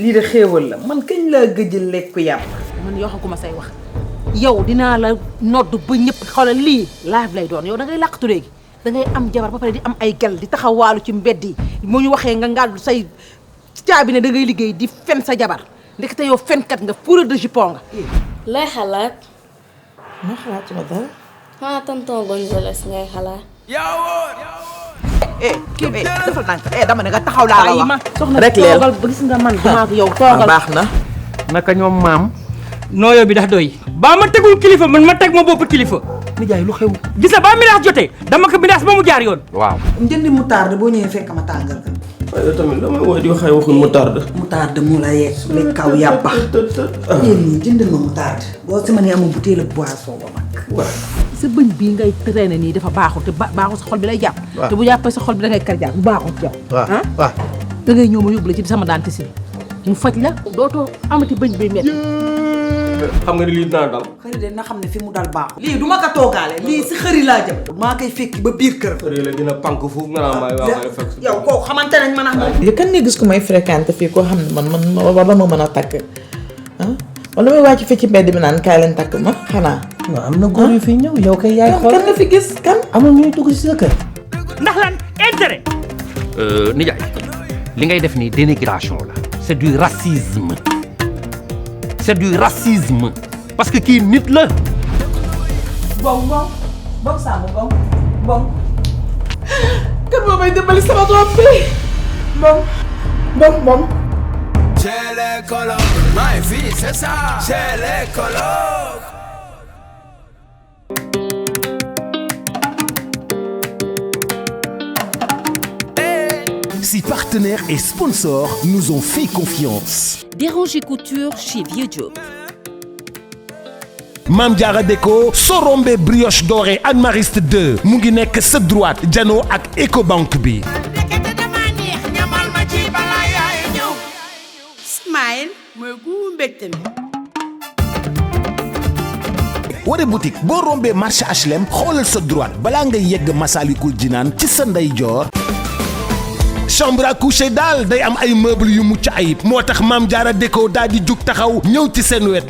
lii de xéewal la man kañ laa gëj lekk yàpp. man yoo xam ma say wax yow dinaa la nodd ba ñëpp xoolal lii live lay doon yow da ngay làqatu léegi da ngay am jabar ba pare di am ay gel di taxawaalu ci mbedd yi mu ñu waxee nga ngàddu say caabi ne da ngay liggéey di fen sa jabar ndekete yow fenkat nga fourrure de jupon nga. lay xalaat. ma xalaat ci ma dara. xanaa tonton Gonzales ngay xalaat. kii dafa nànk dama ne nga taxaw laa la wax. soxna rek leel toogal ba gis nga man damaa ko yow toogal. baax na. naka ñoom maam. nooyo bi dax doy baa ma tegul kilifa man ma teg ma bopp kilifa. nijaay lu xew. gis nga ba miraas jotee dama ko miraas ba mu jaar yoon. waaw. njëndi moutarde boo ñëwee fekk ma tàngal ka. waaye tamit damay wax di wax ay waxu moutarde. moutarde mu la yegg lekk kaw yàppa. yéen ñii jëndal ma moutarde. boo si ma nee amul butéel ak boisson ba mag. waaw. sa bëñ bii ngay traîner nii dafa baaxul te baaxul sa xol bi lay jàpp. te bu jàppee sa xol bi da ngay kar jàpp bu baaxul ci yow. waaw da ngay ñëw ma yóbbu la ci sama dentiste bi mu faj la dootoo amati bëñ bay métti. xam nga ni lii dinaa dal. xëri de na xam ne fi mu dal baaxul. lii du ma ko toogaale lii si xëri laa jëm. maa koy fekki ba biir kër. xëri la dina pànk foofu nga naa maay waaw fekk. yow kooku xamante nañ man ak moom. kan nga gis ko may fréquenté fii koo xam ne man war na ma mën a takk ah wala may wàcc fi ci mbedd bi naan kaay leen takk ma xanaa. waaw am na góor yu fi ñëw yow kay yaay xool. kan nga fi gis kan. amul ñuy dugg ci sa kër. ndax lan intérêt. nijaay li ngay def nii dénigration la. c'est du racisme. c'est du racisme. parce que kii nit la. bon Samba bon. kan moo may dimbali sama doom bi bon. Chez les colocs, ma fille, c'est ça. Chez les colocs. Si partenaires et sponsors nous ont fait confiance. Déranger Couture chez Vieux Diop. Mame Diarra Déco Sorombe brioche dorée Anne Mariste 2 mu ngi nekk sa droite jano ak Ecobank bi. Smile mooy gu mbégte mi. Waré boutique boo rombee marché HLM xoolal sa droite balaa ngay yegg Masalikul Jinaan ci sa ndeyjoor. chambre à coucher daal day am ay meubles yu mucc ayib moo tax Mame Diarra Déco daal di jug taxaw ñëw ci seen wet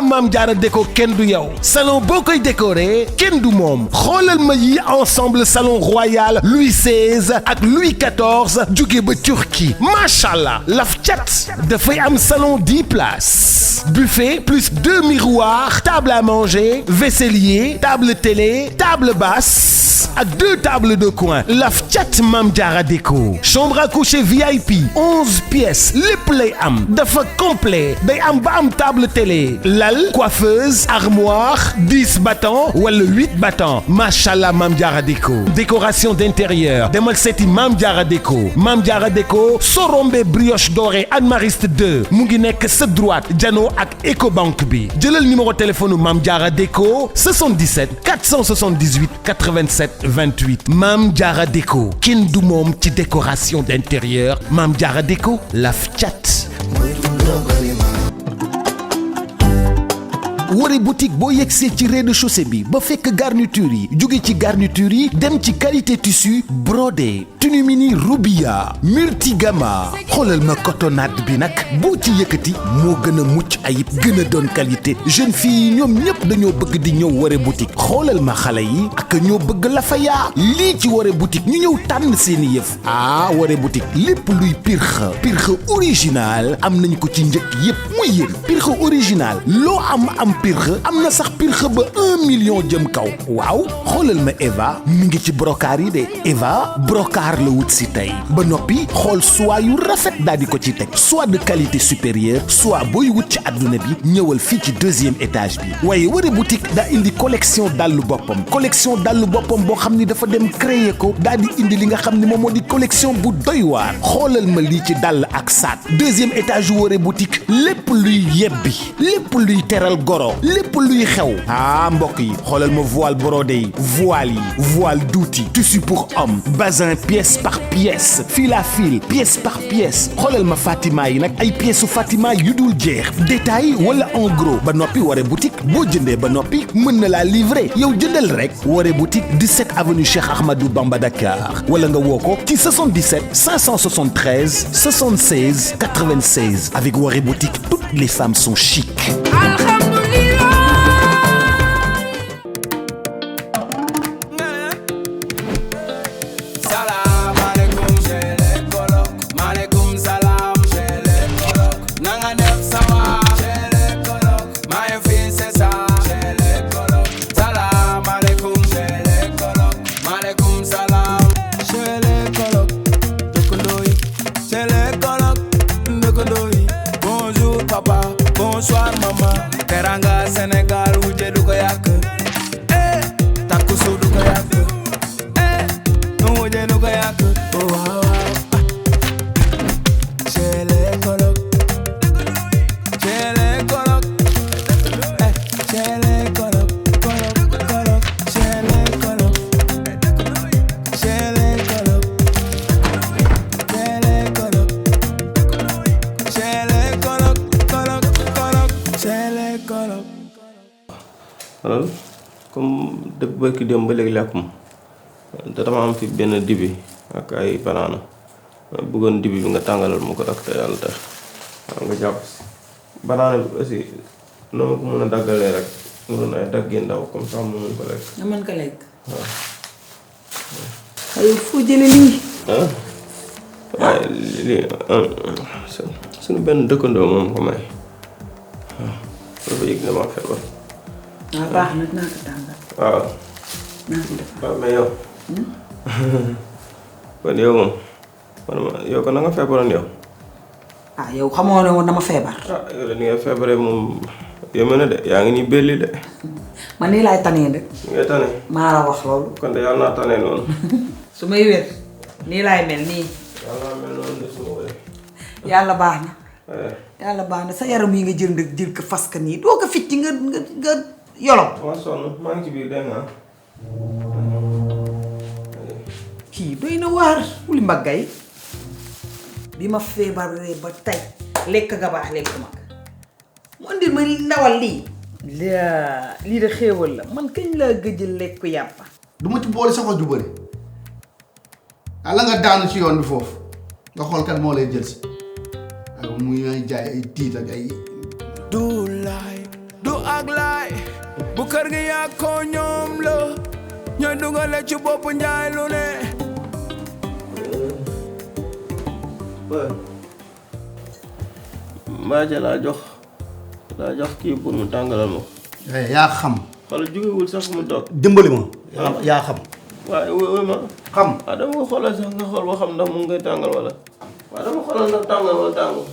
Mame Diarra Déco kenn du yow salon boo koy décorer kenn du moom xoolal ma yi ensemble salon royal Louis XVI ak Louis XIV jóge ba Turquie macha allah laf cat dafay am salon 10 places buffet plus 2 miroirs table à manger vaisselier table télé table basse ak 2 tables de coin laf cat Mame Diarra Déco chambre à coucher VIP 11 pièces lépp lay am dafa complet day am ba am table télé lal coiffeuse armoire 10 battants wala 8 battants machallah Mame Diarra Déco décoration d'intérieur demal seeti Mame Diarra Déco Mame Diarra Déco Sorombe brioche dorée Anne Mariste 2 mu ngi nekk sa droite jano ak Ecobank bi jëlal numéro téléphone Mame Diarra Déco 77 478 87 28 Mame Diarra Déco kenn du moom ci décoration d'intérieur Mame Diarra Déco laf cat. Waré boutique boo yegsee ci rez-de-chaussée bi ba fekk garniture yi jóge ci garniture yi dem ci qualité tissu brodé tenue mini Rubia multigama xoolal ma cotonnade bi nag boo ci yëkkati moo gën a mucc ayib gën a doon qualité jeune fille yi ñoom ñëpp dañoo bëgg di ñëw Waré boutique xoolal ma xale yi ak ñoo bëgg la fa yaa lii ci Waré boutique ñu ñëw tànn seeni yëf Waré boutique lépp luy pirxa original am nañ ko ci njëkk yëpp muy yéen pirxa original loo am pirxe am na sax pirxe ba 1 million jëm kaw waaw xoolal ma Eva mi ngi ci brocart yi de Eva brocart la wut si tey ba noppi xool soie yu rafet daal di ko ci teg soit de qualité supérieure soit booy wut ci adduna bi ñëwal fii ci 2e étage bi waaye Waré boutique daa indi collection dallu boppam boo xam ni dafa dem créer ko daal di indi li nga xam ni moom moo di collection bu doy waar xoolal ma lii ci dàll ak saat 2e étage Waré boutique lépp luy yebbi lépp luy teral goro solo lépp luy xew mbokk yi xoolal ma voile brodé yi voile yi voile d'outil tissu pour homme bazin pièce par pièce fil à fil pièce par pièce xoolal ma Fatima yi nag ay pièces su Fatima yu dul jeex détail wala en gros ba noppi Woré boutique boo jëndee ba noppi mën na laa livrer yow jëndal rek Woré boutique 17 avenue Cheikh Ahmadou Bamba Dakar wala nga woo ko ci 77 573 76 96 avec Woré boutique toutes les femmes sont chic. Bonsoir maman, teranga Sénégal wuje du ko yak. Takusu du ko yak. Wuje du ko yak. Wow. Chele kolok. Chele kolok. Chele kolok. Kolok. Chele kolok. Chele kolok. Chele kolok. Chele kolok. alors comme dëgg barki dem ba léegi lekkuma te dama am fi benn dibi ak ay banaana bëggoon dibi bi nga tàngalal ma ko rek te yàlla tax waaw nga jàpp si banaana bi aussi noo ma ko mën a daggalee rek mënoon ay dagg yi ndaw comme ça mu mën ko lekk. nga mën ko lekk. waaw. aywa foo jëlee lii. waaye lii suñu benn dëkkandoo moom ko may waaw dafa yëg damaa feebar. waaw baax na naa ko tàngal. waaw. naa ko def. waaw mais yow. kon yow moom yow kon na nga feebaroon yow. ah yow xamoo ne woon dama feebar. ah yow de ni nga feebaree moom yéeme na de yaa ngi nii belli de. man nii laay tanee de. ni ngay tane. maa la wax loolu. kon de yàlla naa tane noonu. su may wér nii laay mel nii. yàlla naa mel noonu de su ma wéree. yàlla baax na. yàlla baax na sa yaram yi nga jël nag jël ko fas ka nii doo ko ficc nga yolom. maa sonn maa ngi ci biir dégg nga. kii doy na waar wuli mbaggay bi ma feebaree ba tey lekk nga baax lekk mag mu andil ma ndawal lii. lii de xéewal la man kañ laa gëj lekk yàppa. du ma ci boole sa xol ju bëri la nga daanu ci yoon bi foofu nga xool kat moo lay jël si ak muy ay jaay ay tiit ak ay. du laay du ak laay bu kër gi yaa ko ñoom la ñooy dugale ci bopp njaay lu ne. Mbaaja laa jox kii pour mu tàngalal ma ko. yaa xam. wala jógewul sax mu toog. dimbali ma. yaa xam. waaye wóoy ma. xam. waaw dama ko xoolal sax nga xool ba xam ndax mu ngi koy tàngal wala. waaw dama xoolal ndax tàngal wala tàngal.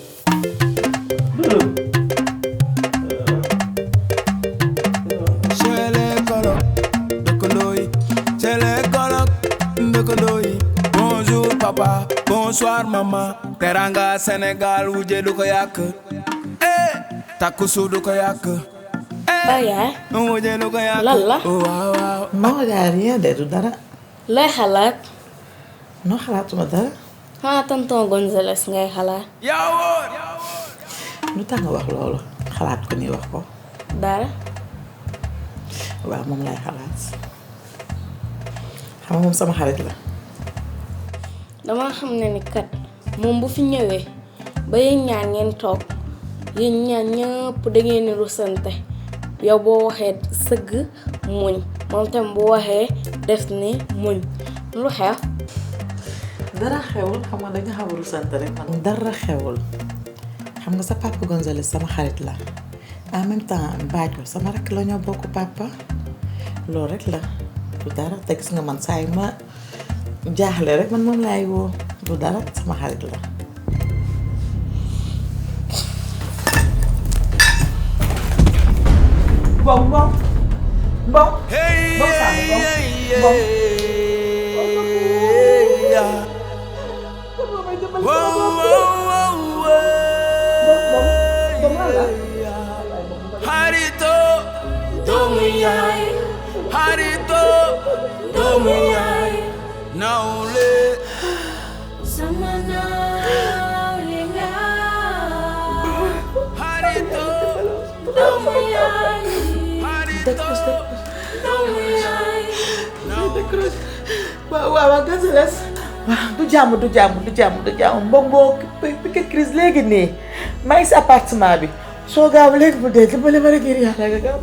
Chele kolok dëkkandoo yi. Chele kolok dëkkandoo yi. Bonjour papa, bonsoir maman. Teranga Sénégal wuje du ko yàq. Takusu du ko yàq. yaay. Wuje du ko yàq. lan la. waaw. non yaa rien de du dara. lay xalaat. non xalaatuma dara. xanaa tonton Gonzales ngay xalaat. lu tax nga wax loolu xalaat ko nii wax ko. dara. waaw moom lay xalaat xam nga moom sama xarit la. dama xam ne ni kat moom bu fi ñëwee ba yéen ñaar ngeen toog yéen ñaar ñëpp da ngeen di rusante yow boo waxee sëgg muñ moom tam bu waxee def ni muñ lu xew. dara xewul xam nga dañu xaw a rusante rek man. dara xewul xam nga sa papa Gonzales sama xarit la en même temps Mbaajo sama rakk la ñoo bokk papa loolu rek la du dara te gis nga man saa yu ma jaaxle rek man moom laay woo du dara sama xarit la. bon. Harito doomu yaay nawle sama nawle nga xarito doomu yaay doomu yaay waaw Gonzales waaw du jàmm mbokk moo piqué crise léegi nii maa ngi si appartement bi soo gaaw léegi mu dee dimbali ma rek ngir yàlla nga gaaw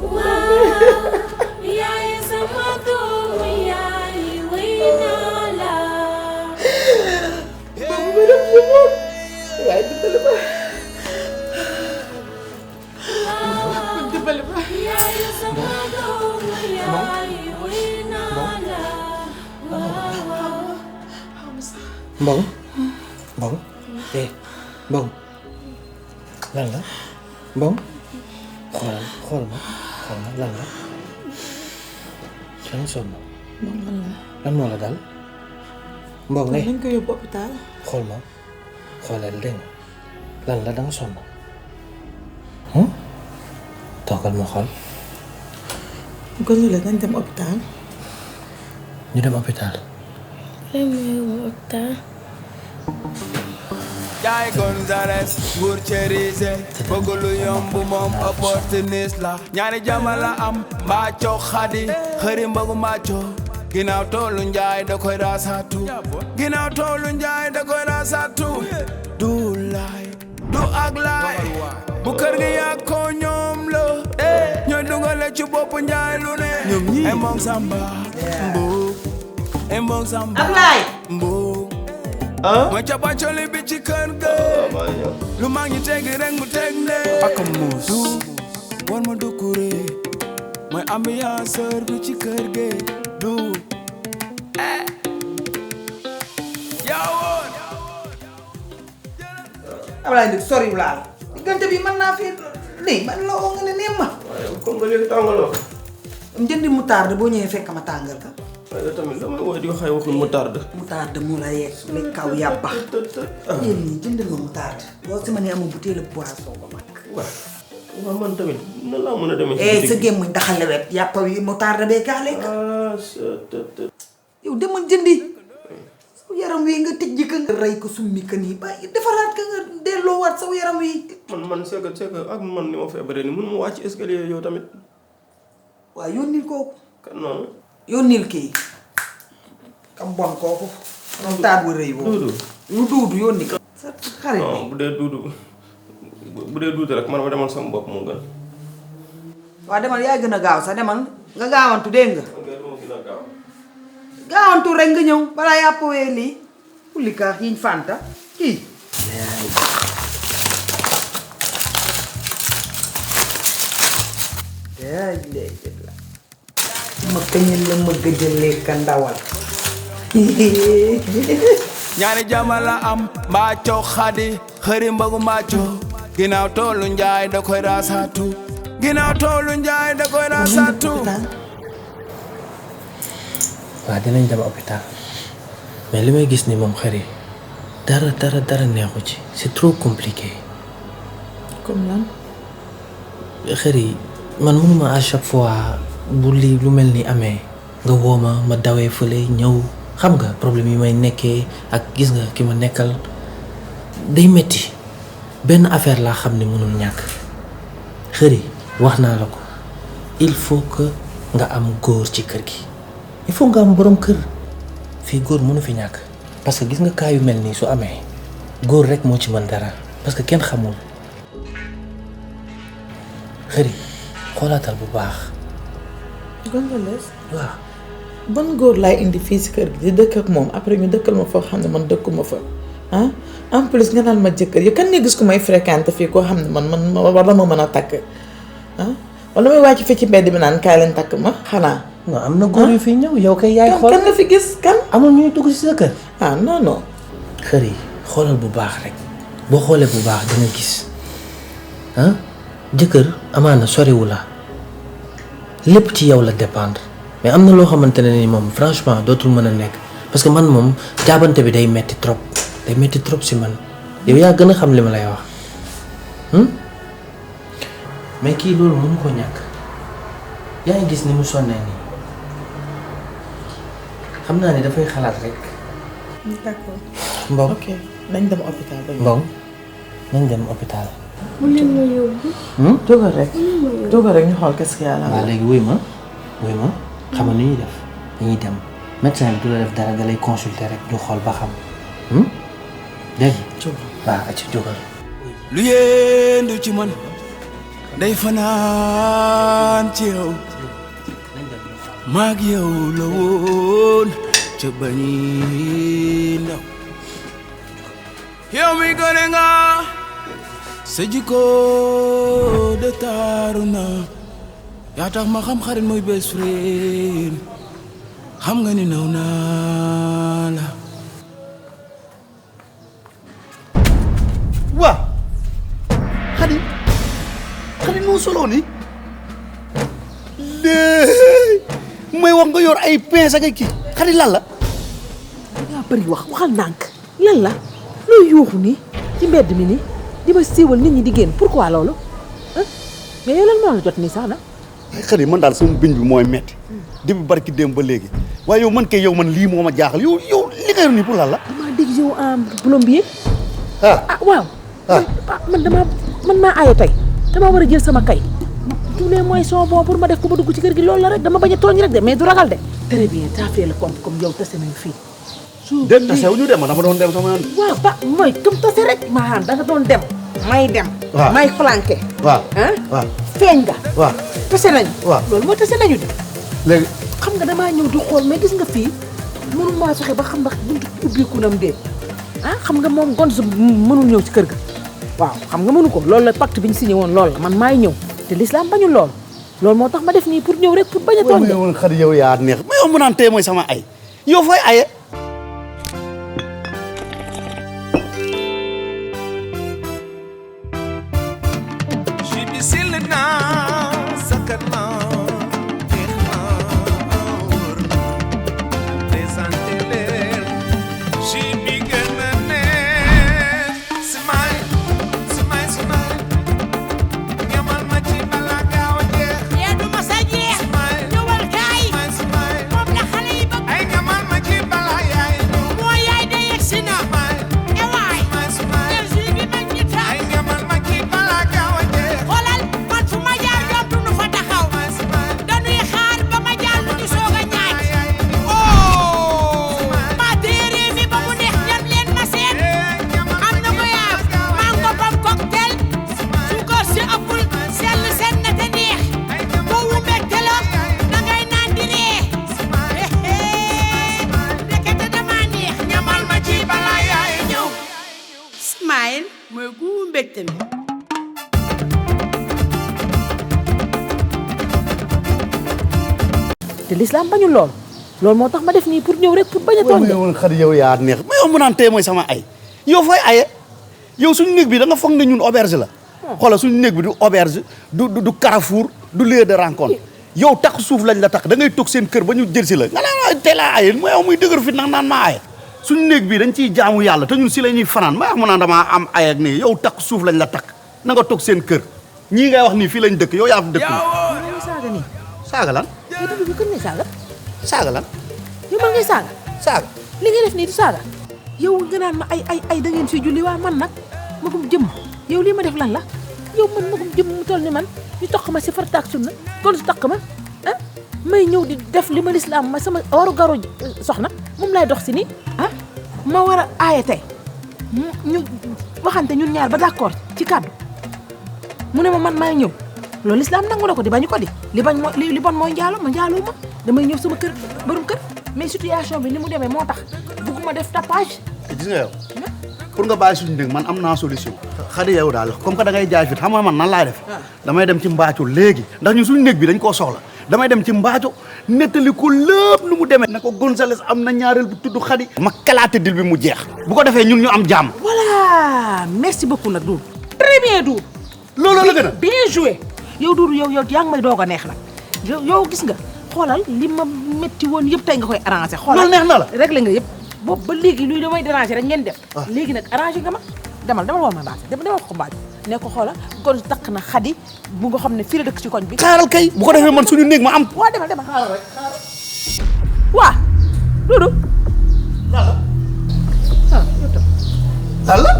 yaay sama doomu yaay way naa la boobu ma def fi moom waaye dimbali ma yaay sama doomu yaay way naa la Mbong Mbong Mbong lan la Mbong xool ma lan la danga sonn lan moo la dal Mbong ne nañ ko yóbbu hôpital xool ma xoolal dégg nga lan la danga sonn toogal ma xool Gonzales nañ dem hôpital ñu dem hôpital Jai Gonzales nguur cerise bëgg lu yomb moom opportuniste la ñaari jamala am mbaaco xadi xëri mbagu mbaaco ginnaaw toolu njaay da koy raasatu ginnaaw toolu njaay da koy raasatu du laay du ak laay bu kër gi yaa ko ñoom la ñooy dugale ci bopp njaay lu ne ñoom ñi e moom samba mboo e moom samba Ablaye mboo mooy capacoli bi ci kër ga lu mag ñi tegi rek mu teg ne ak muus war ma dukkure mooy ambianceur bi ci kër ga du yaawoon Ablaye nag sori laal diggante bi mën naa fi nii man la woo nga ne neem ma comme nga léegi tàngaloo njëndi moutarde boo ñëwee fekk ma tàngal ka waaye tamit damay woy di waxay waxul moutarde mu la yegg li kaw yàbba yéen ñii jëndal ma moutarde boo si ma ne amul butéel ak boisson ba mag waaw man tamit nan laa mën a demee sa gémmuñ daxale wet yàppa wi moutarde bee kaa lekk yow demal jëndi sa yaram wi nga tëj ka nga rey ko summi ka nii bàyyi defaraat ka nga delloowaat sa yaram wi man c'est que ak man ni ma feebaree ni mun ma wàcc escalier yow tamit waaw yónnil kooku kan noonu yónnil kii kam bon kooku moom taat bu rëy boobu lu duudu yónni ko sa xarit non bu dee duudu rek man ma demal sama bopp moo gën waa demal yaa gën a gaaw sax demal nga gaawantu dégg nga gaawantu rek nga ñëw balaa yàppwee lii kulli kaa yiñ fanta kii ma kañal la ma gëjalee ka ndawal ñaari jamala am mbaaco xadi xëri mbagu mbaaco ginnaaw toolu njaay da koy raasatu ginnaaw toolu njaay da koy raasatu waaw dinañ dem hôpital mais li may gis ni moom xëri dara neexu ci c'est trop compliqué comme lan xëri man mënuma à chaque fois bu lii lu mel ni amee nga woo ma dawee fële ñëw xam nga problème yi may nekkee ak gis nga ki ma nekkal day metti benn affaire laa xam ne mënul ñàkk xëri wax naa la ko il faut que nga am góor ci kër gi il faut nga am borom kër fii góor mënu fi ñàkk parce que gis nga cas yu mel nii su amee góor rek moo ci mën dara parce que kenn xamul xëri xoolaatal bu baax. Gonzales waaw ban góor laay indi fii si kër gi di dëkk ak moom après ñu dëkkal ma foo xam ne man dëkkuma fa ah en plus nga naan ma jëkkër yow kan nga gis ko may fréquenté fii koo xam ne man war na ma mën a takk ah wala may wàcc fii ci mbedd mi naan kaay leen takk ma xanaa. non am na góor yu fi ñëw yow kay yaay xool kan nga fi gis kan. amul ñuy dugg si sa kër. ah non non. xër yi xoolal bu baax rek boo xoolee bu baax danga gis ah jëkkër amaana soriwu la lépp ci yow la dépendre mais am na loo xamante ne ni moom franchement dootul mën a nekk parce que man moom jaabante bi day metti trop si man yow yaa gën a xam li ma lay wax mais kii loolu mënu ko ñàkk yaa ngi gis ni mu sonnee nii xam naa ne dafay xalaat rek. d'accord. Mbong ok nañ dem hôpital. Mbong nañ dem hôpital. mu leen ma yóbbu. jógal rek jógal rek ñu xool qu'est-ce qu'il y a là. waaw léegi wuy ma xam nga nu ñuy def dañuy dem médecin bi du la def dara da lay consulter rek ñu xool ba xam dégg nga. waaw ci jógal. lu yéendu ci man day fanaan ci yow maag yow la woon ca bañi ndaw yow mi gone nga sa jikko de taaru na yaa tax ma xam xarit mooy best friend xam nga ni naw naa la waa xadi noo soloo ni léegi may wax nga yor ay pince ak ay kii xadi lan la dangaa bëri waxal ndànk lan la looy yuuxu nii ci mbedd mi nii di ma siiwal nit ñi di génn pourquoi loolu mais yow lan moo la jot nii sax na ay xadi man daal sama biñ bi mooy metti depuis barki démb ba léegi waaye yow man kay yow man lii moo ma jaaxal yow li nga yor nii pour lan la damaa dégg yow en plombier waaw man maa aaye tey dama war a jël sama kay tous les moyens sont bons pour ma def ko ba dugg ci kër gi loolu la rek dama bañ a tooñ rek de mais du ragal de très bien t'as fait le compte comme yow tase nañu fii dem tasew ñu dem ma dama doon dem sama yoon waaw ba mooy comme tase rek maanaam da nga doon dem may dem may flanqué waaw feeñ nga waaw tase nañu waaw loolu mooy tase nañu de léegi xam nga damaa ñëw di xool mais gis nga fii mënu maa fexe ba xam ndax buntu ubbiku nam dee xam nga moom gon su mënul ñëw ci kër ga waaw xam nga mënu ko loolu la pacte bi ñu signé woon loolu la man maay ñëw te l'islam bañul loolu moo tax ma def nii pour ñëw rek pour bañ a tooñ woon xadi yow yaa neex mais yow mu naan tey mooy sama ay yow fooy aye te l'islam bañul loolu moo tax ma def nii pour ñëw rek pour bañ a tooñ woon xadi yow yaa neex mais yow mu naan tey mooy sama ay yow fooy aye yow suñu néeg bi da nga foog ne ñun auberge la xoolal suñu néeg bi du auberge du carrefour du lieu de rencontre yow tax suuf lañ la tax da ngay toog seen kër ba ñu jël si la nga naan tey laa aye mooy yow muy dëgër fit nag naan maa aye suñu néeg bi dañ ciy jaamu yàlla te ñun si la ñuy fanaan ma wax mu naan damaa am ay ak nii yow tax suuf lañ la tax na nga toog seen kër ñii ngay wax nii fii lañ dëkk yow yaa fi dëkk saaga nii saaga lan bi kën ne saaga saaga lan yow man ngay saaga saaga li ngay def nii du saaga yow nga naan ma ay da ngeen fi julli waa man nag magum jëm yow lii ma def lan la yow man magum jëm mu toll ni man ñu toq ma si farata ak sunna kon su toq ma may ñëw di def li ma lislaam ma sama waru garu soxna moom lay dox si nii ma war a aaye tey ñu waxante ñun ñaar ba d'accord ci kàddu mu ne ma man maay ñëw loolu lislaam nangu na ko di bañu ko di li bañ mooy li bon mooy njaalo ma njaaloo ma damay ñëw sama kër borom kër mais situation bi ni mu demee moo tax bugguma def tapage gis nga yow pour nga bàyyi suñu dégg man am naa solution xadi yow daal comme que da ngay jaay fit xam nga man nan laay def damay dem ci mbaaco léegi ndax ñun suñu néeg bi dañ koo soxla damay dem ci mbaaco nettali ko lépp nu mu demee ne ko Gonzales am na ñaareel bu tudd xadi ma kalaate dil bi mu jeex bu ko defee ñun ñu am jàmm voilà merci beaucoup nag Doudou très bien Doudou loolu la gën a bien joué yow Doudou yow yaa ngi may doog a neex nag yow gis nga xoolal li ma métti woon yëpp tey nga koy arrangé xoolal loolu neex na la réglé nga yëpp boobu ba léegi luy damay déranger rek ngeen def léegi nag arrangé nga ma demal woo ma mbaase demal ko mbaaj ne ko xoolal kon takk na xadi bu nga xam ne fii la dëkk ci koñ bi xaaral kay bu ko defee man suñu néeg ma am waa demal xaaral rek waa loolu. lan la. ah yow tam. lan la.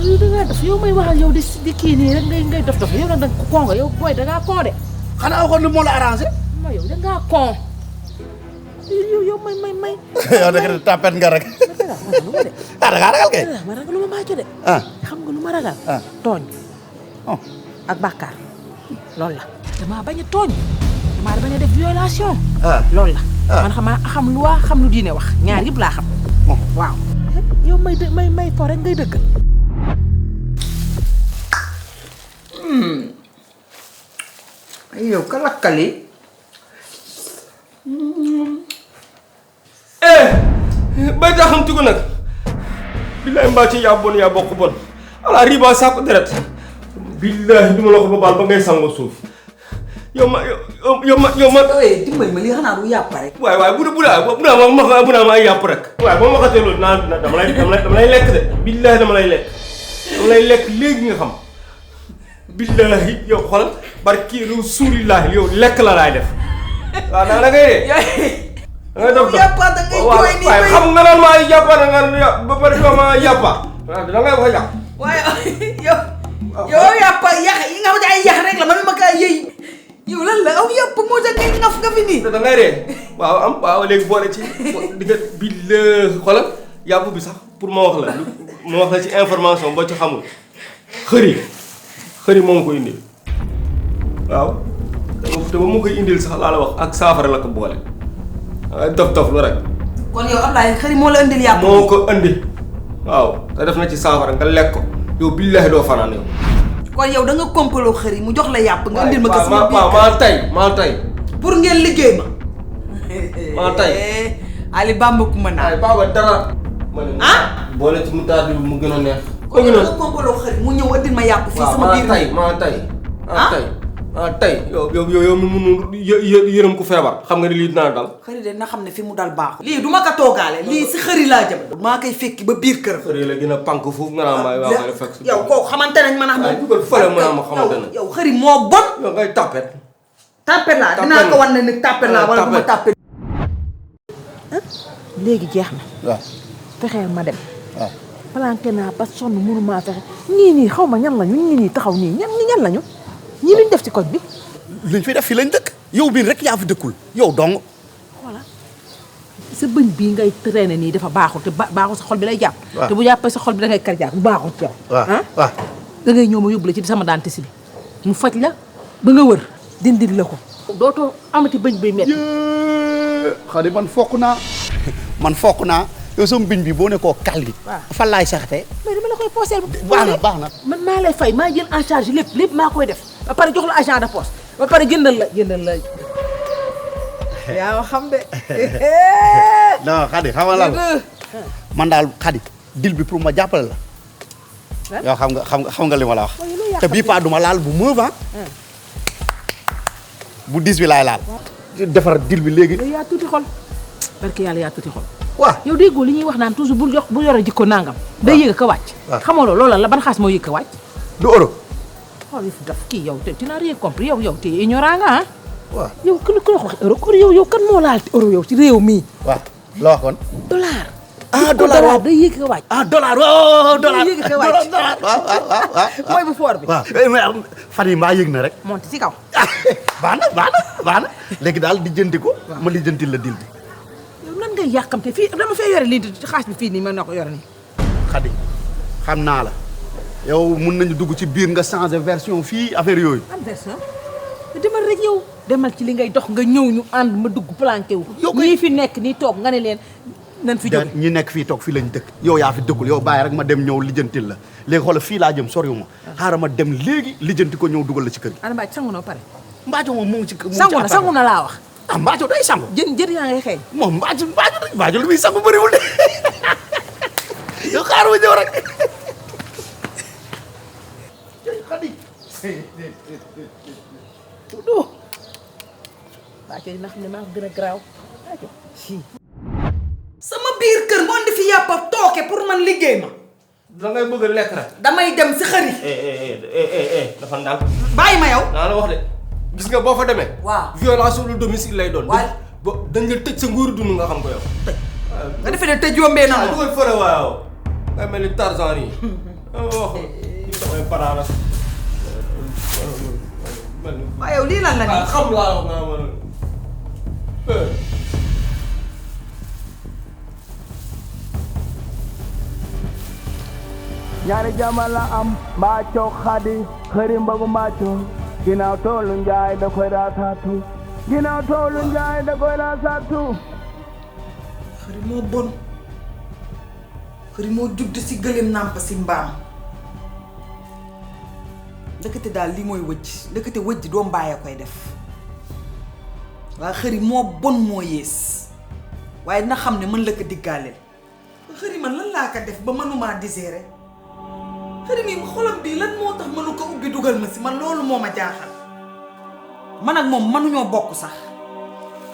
yow da ngaa def yow may waxal yow di kii nii rek ngay dof yow nag da nga ko nga yow booy da ngaa con de. xanaa waxoon ne moo la arrangé. ma yow da ngaa con. yow may. yow da nga tapet nga rek. ah da ngaa ragal kay. ma ragal lu ma màcc de. xam nga lu ma ragal. tooñ. ak bàkkaar loolu la. damaa bañ a tooñ. damaa bañ a def violation. loolu la. man xam lu waa xam lu diine wax ñaar yëpp laa xam. waaw. yow may fo rek ngay dëgg. yow ka lakkali. bay taa xam tugu nag billahi mbaa ci yaa bon yaa bokk bon ala riba saako deret billahi duma la ko ba baal ba ngay sango suuf yow ma dimbali ma lii xanaa du yàpp rek. waaye bu naa ma ay yàpp rek waaye ba ma waxatee loolu dama lay lekk de billahi dama lay lekk léegi nga xam billahi yow xoolal barki rasulillahi yow lekk la laay def waaw da ngay dee da ngay dof waaye xam nga naan maa yàppa da nga ba pare yow maa yàppa da ngay wax yàpp waaye yow yàppa yax yi nga xam ne ay yax rek la man ma kaa yëy yow lan la aw yàpp moo tax ngay ngaf nga fi nii da ngay ree waaw léegi boole ci di nga billahi xoolal yàpp bi sax pour ma wax la ci information boo ci xamul xëri moom ko indil waaw te ba mu koy indil sax laa la wax ak saafara la ko boole dof lu rek. kon yow Ablaye xëri moo la indil yàpp. moo ko indi waaw te def na ci saafara nga lekk ko yow billahi doo fanaan yow. kon yow da nga kompaloo xëri mu jox la yàpp nga indil ma ko sama biir maa tay pour ngeen liggéey ma. maa tay Ali Bamba ku ma naan. Baba dara. boole ci mu taal bi mu gën a neex. kon yow da nga kompaloo xëri mu ñëw indil ma yàpp fii sama biir. maa tay yow mi mënul yërëm ku feebar xam nga ni lii dina dal. xëri de na xam ne fi mu dal baaxul. lii du ma ko toogaale lii si xëri laa jëm. maa koy fekki ba biir kër. xëri la gën a pànk foofu nga naan maa ngi fekk. yow kooku xamante nañ ma nax moom. dugal fële mu naan ma xamante nañ. yow xëri moo bon. yow ngay tapet. tapet laa dinaa ko wan ne ni tapet laa wala du ma tapet. léegi jeex na. waaw fexeel ma dem. waaw planqué naa ba sonn mënumaa fexe ñii xaw ma ñan lañu ñii taxaw nii ñan lañu ñii luñ def ci koñ bi. luñ fi def fii lañ dëkk. yow bii rek yaa fi dëkkul yow dong. voilà sa bëñ bii ngay traîner nii dafa baaxul te baaxul sa xol bi lay jàpp. te bu jàppee sa xol bi da ngay kar jàpp bu baaxul ci yow. waaw da ngay ñëw ma yóbbu la ci sama dentiste bi mu faj la ba nga wër dindil la ko. dootoo amati bëñ buy métti. xadi man fokk naa yow sama biñ bi boo ne koo kalli. fan laay saxatee. mais dama la koy pooseel. baax na man maa lay fay maa jël en charge lépp maa koy def ba pare jox la agent de poste ba pare jëndal la. yaa xam de. non xadi xamal la man daal xadi dil bi pour ma jàppale la. yow xam nga li ma la wax. te bii pas duma laal bu meuf bu 10 bi laay laal. defar dil bi léegi. yow yaa tuuti xol barke yàlla yaa tuuti xol. waaw yow déggoo li ñuy wax naan toujours bu yore jikko nangam. day yëg ka wàcc. xamoo loolu la ban xaas moo yëg ka wàcc. du euro. xool yi fi daf kii yow te tu n'as rien compris yow te ignorant nga ah. waaw yow ku la wax euro yow kan moo laal euro yow ci réew mii. waaw loo wax kon. dollar. dollar day yëg ka wàcc. dollar waaw dollar day yëg ka wàcc. waaw mooy bu foor bi. waaw fan yi maa yëg na rek. monte ci kaw. baax na léegi daal di jënti ko. ma li jëntil la dil bi. yow nan ngay yàqamte fii dama fee yore lii xaas bi fii nii mën na ko yore nii. Xadi xam naa la yow mun nañu dugg ci biir nga changer version fii affaire yooyu. am version demal rek yow. demal ci li ngay dox nga ñëw ñu ànd ma dugg planqué wu. ñii fi nekk nii toog nga ne leen nan fi jóge. ñi nekk fii toog fii lañ dëkk. yow yaa fi dëkkul yow bàyyi rek ma dem ñëw lijjantil la léegi xoolal fii laa jëm soriwuma xaaral ma dem léegi lijjanti ko ñëw dugal la ci kër gi. ana Mbacke sangu na pare. Mbaaco moom mu ngi ci sangu na laa wax. ah Mbaaco day sangu. jën yaa ngay xeeñ. moom Mbaaco lu muy sangu bëriwul de yow xaaral ma ñëw rek. Xadi. Mbacco dina xam ne maa ko gën a garaaw. sama biir kër moo indi fi yàpp ak tooke pour man liggéey ma. da ngay bëgg a lekk rek. damay dem si xëri. dafa ndànk. bàyyi ma yow. naa la wax de gis nga boo fa demee. waaw violation de domicile lay doon. waaye dañ la tëj sa nguuru dund nga xam ko yow. de te jombee na du koy fële waaw ngay mel ni Tarzan yi wax yi samay banaana waaye yow lii lan la nii xam laa wax naa man ñaari jama la am mbaaco xadi xëri mbagu mbaaco ginnaaw toolu njaay da koy raasaatu ginnaaw toolu njaay da koy raasaatu xëri moo bon xëri moo judd si gëléem nàmp si mbaam ndekete daal lii mooy wëjj ndekete wëjj doom bàyyi koy def waaye xëri moo bon moo yées waaye dina xam ne mën la ko diggaaleel xëri man lan laa ko def ba mënumaa digérer xëri mi xolam bii lan moo tax mënu ko ubbi dugal ma si man loolu moo ma jaaxal man ak moom mënuñoo bokk sax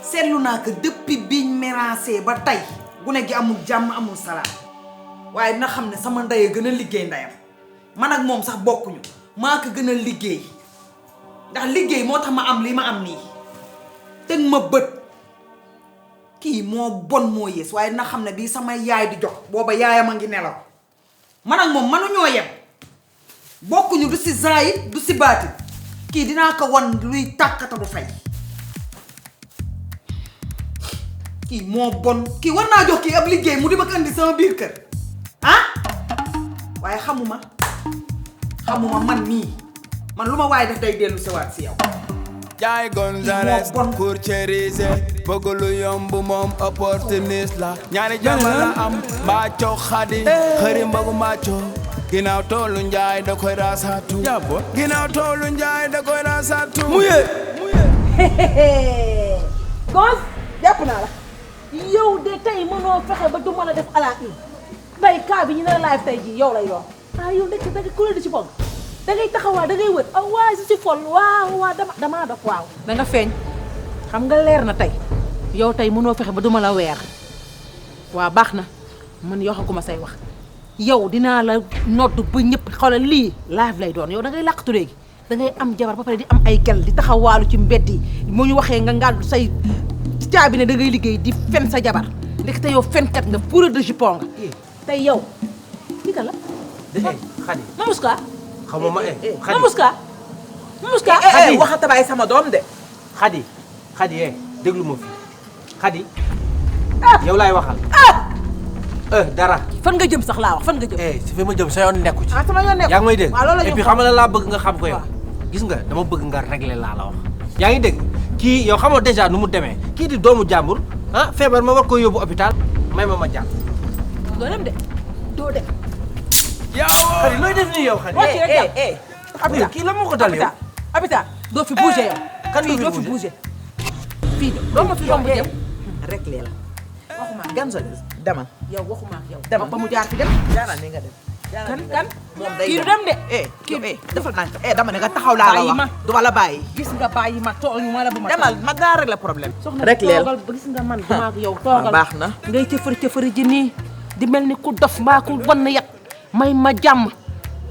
seetlu naa ko depuis biñ mérasé ba tey gune gi amul jàmm amul salaam waaye dina xam ne sama ndey gën a liggéey ndeyam man ak moom sax bokkuñu maa ko gën a liggéey ndax liggéey moo tax ma am lii ma am nii teg ma bët kii moo bon moo yées waaye dina xam ne bii sama yaay di jox booba yaayam a ngi nelaw man ak moom mënuñoo yem bokkuñu du si zaahir du si baatin kii dinaa ko wan luy tàkkata du fay kii moo bon kii war naa jox kii ab liggéey mu di ma ko andi sama biir kër ah waaye xamuma man mii man lu ma waaye def day dellu sewaat si yow Jaay Gonzales courtier bëgg lu yomb moom opportuniste la ñaari jama la am mbaaco xadi xëri mbagu mbaaco ginnaaw toolu njaay da koy raasaatu ginnaaw toolu njaay da koy raasaatu muye Gonz jàpp naa la yow de tey mënoo fexe ba du mën a def à la une tey cas bi ñu ne la live tey jii yow lay doon yow ndekk da nga kuréel di ci bong da ngay taxawaa da ngay wër waa je suis folle waaw damaa dof waaw da nga feeñ xam nga leer na tey yow tey mënoo fexe ba duma la weer waaw baax na man yoo xam ko ma say wax yow dinaa la nodd ba ñëpp xoolal lii live lay doon yow da ngay làqatu léegi da ngay am jabar ba pare di am ay gel di taxawaalu ci mbedd yi mu ñu waxee nga ngàddu say caabi ne da ngay liggéey di fen sa jabar ndek te yow fenkat nga fourrure de jupon nga tey yow kii ka la Xadi Mamouska xamoo ma Mamouska waxata baay sama doom de Xadi déglu ma fi Xadi yow laay waxal dara fan nga jëm sax laa wax fan nga jëm si fi ma jëm sa yoon nekku ci sama yoon nekku yaa ngi may dégg waaw loolu la et puis xam nga laa bëgg nga xam ko yow gis nga dama bëgg nga régler laa la wax yaa ngi dégg kii yow xamoo déjà nu mu demee kii di doomu jàmbur feebar ma war ko yóbbu hôpital may ma jàpp doo dem de doo dem Xadi looy def nii yow Xadi Abita kii la moo ko dal yow Abita doo fi bouger yow kan doo fi bouger fii doo ma fi romb jëm rek lee la waxuma Gonzales demal yow waxuma yow demal ba mu jaar fi dem jaaral ni nga dem kan moom day kii du dem de kii defal naa ko dama ne nga taxaw laa la wax du ma la bàyyi gis nga bàyyi ma tooñu ma la bu ma demal ma daa régler problème rek leel soxna toogal gis nga man duma ak yow toogal baax na ngay cëfari ji nii di mel ni ku dof mbaa ku wan na yat may ma jàmm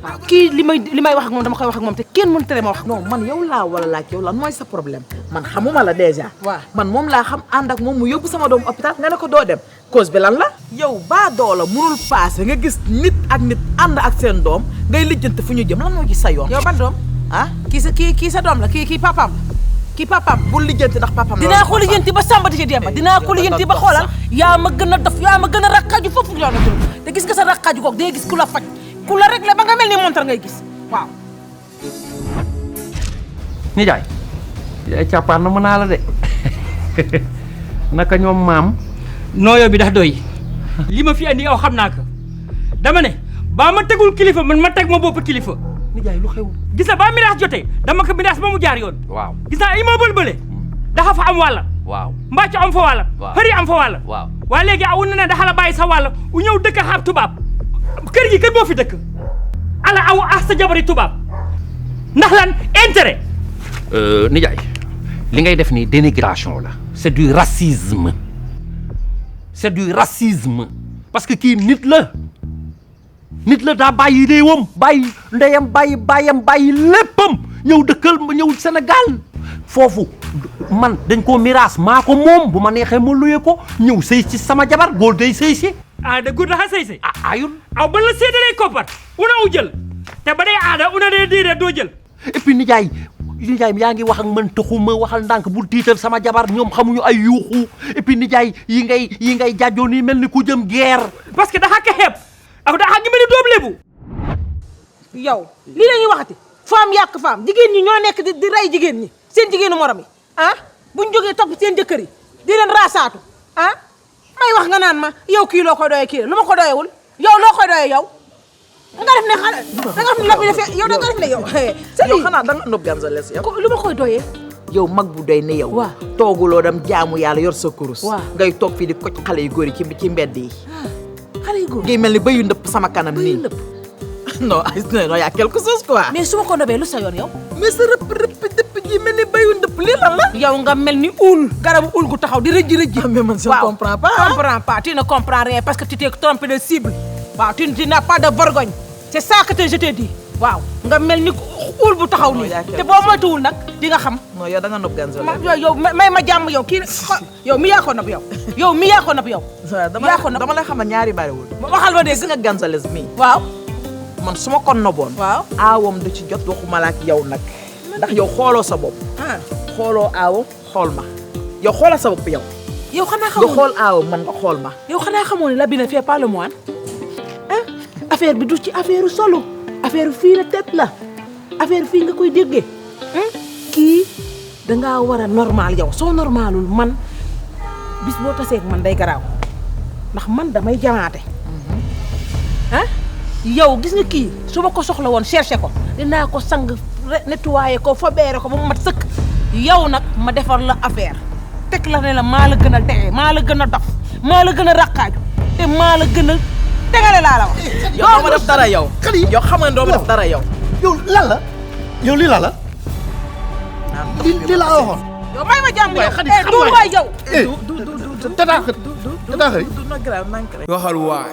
waaw kii li may wax ak moom dama koy wax ak moom te kenn mënu tere ma wax non man yow laa wala laaj yow lan mooy sa problème man xamuma la déjà waaw man moom laa xam ànd ak moom mu yóbbu sama doom hôpital nga ne ko doo dem cause bi lan la yow baa doola munul passé nga gis nit ak nit ànd ak seen doom ngay lijjante fu ñu jëm lan moo gis sa yoon yow ban doom kii sa doom la kii papaam kii papaam bul lijjanti ndax papaam dinaa ko lijjanti ba samba di ci demba dinaa ko lijjanti ba xoolal yaa ma gën a dof yaa ma gën a rakkaju foofu yow na te gis nga sa rakkaju koog day gis ku la faj ku la réglé ba nga mel ni montar ngay gis waaw nijaay càppaan na mën naa la de naka ñoom maam nooyo bi dax doy li ma fi andi yow xam naa ko dama ne baa ma tegul kilifa man ma teg ma bopp kilifa nijaay lu xew gis nga ba miraas jotee dama ko miraas ba mu jaar yoon waaw gis naa immeuble bële dafa fa am wàlla waaw mbàcc am fa wàlla xëri am fa wàlla waaw waaye léegi awu na ne daxa la bàyyi sa wàlla u ñëw dëkk xaab tubaab kër gi kër boo fi dëkk ala aw sa jabari tubaab ndax lan intérêt nijaay li ngay def nii dénigration la c'est du racisme parce que kii nit la daa bàyyi réewam bàyyi ndeyam bàyyi baayam bàyyi léppam ñëw dëkkal ma ñëw Sénégal foofu man dañ koo miraas maa ko moom bu ma neexee ma luye ko ñëw sëy ci sama jabar góor day sëy si. aada góor daxa sëy si. ayul. aw ba la séddalee koppar una u jël te ba day aada una dee diire doo jël. et puis nijaay yaa ngi wax ak man taxuma waxal ndànk bul tiital sama jabar ñoom xamuñu ay yuuxu et puis nijaay yi ngay jàjjoo nii mel ni ku jëm guerre. parce que daxa xeeb ak daxa gi mel ni doomu lébu. yow lii la ñuy waxati femme yàq femme jigéen ñi ñoo nekk di rey jigéen ñi seen jigéenu morom yi buñ jógee topp seen jëkkër yi di leen raasaatu may wax nga naan ma yow kii loo koy doyee kii lu ma ko doyewul yow loo koy doyee yow nga def ne xale da nga xam ne defee yow da nga def ne yow yow xanaa da nga nopp Gonzalez yow lu ma koy doyee yow mag bu doy ne yow waaw tooguloo dem jaamu yàlla yor sa kurus waaw ngay toog fii di koj xale yu góor yi ci mbedd yi xale yu góor ngay mel ni bëyu ndëpp sama kanam nii non non y a quelque chose quoi mais su ma ko nobee lu sa yoon yow mais sa rëpp dëpp ji mel ni bëyu ndëpp lii lan la yow nga mel ni ul garabu ul gu taxaw di rëjji mais man je comprends pas tu ne comprends rien parce que tu t'es trompé de cible waaw tu n'as pas de vergogne c'est ça que je t'ai dit waaw nga mel ni ul bu taxaw nii te boo moytuwul nag di nga xam non yow da nga nopp Gonzalez yow may ma jàmm yow kii yow mi yaa ko nopp yow mi yaa ko nopp yow dama lay xamal ñaari bariwul waxal ma dégg nga Gonzalez mii waaw man su ma ko noboon waaw aawam du ci jot waxuma la ak yow nag ndax yow xooloo sa bopp xooloo aawam xool ma yow xoolal sa bopp yow xanaa xamoo nga xool aawam man nga xool ma yow xanaa xamoo ne l'habit ne fait pas le moine affaire bi du ci affaire solo affaire fii la tête la affaire fii nga koy déggee kii dangaa war a normal yow soo normalul man bis boo tasee man day garaaw ndax man damay jamaate yow gis nga kii su ma ko soxla woon cherché ko dinaa ko sang nettoyé ko fobeere ko ba mu mat sëkk yow nag ma defar la affaire teg la ne la maa la gën a tege maa la gën a dof maa la gën a raqaaju te maa la gën a tegale laa la wax. yow doo ma def dara yow. yow xam nga doo ma def dara yow. yow lan la yow lii lan la. lii laa waxoon. yow may ma jàmm yow du waay yow. tata xëy. waxal waay.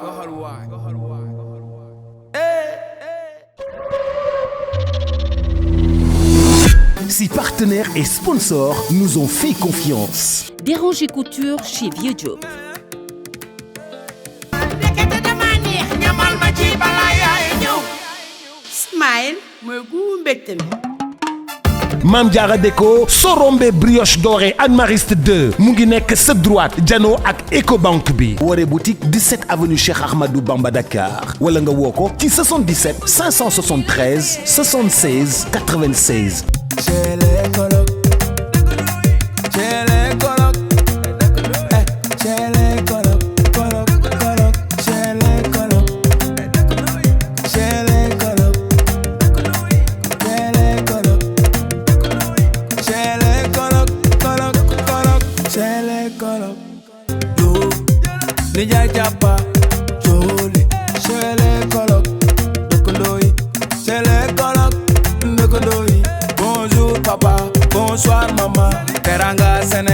Si partenaires et sponsors nous ont fait confiance. Déranger Couture chez Vieux Diop. Smile mooy gu mbégte mi. Mame Diarra Déco soo rombee brioche dorée Anne Mariste 2 mu ngi nekk sa droite jano ak Ecobank bi. Woré boutique 17 avenue Cheikh Ahmadou Bamba Dakar wala nga woo ko ci 77 573 76 96. Nijaay jàppa jooli cele kolok dëkkandoo yi cele kolok dëkkandoo yi bonjour papa bonsoir maman teranga Sénégal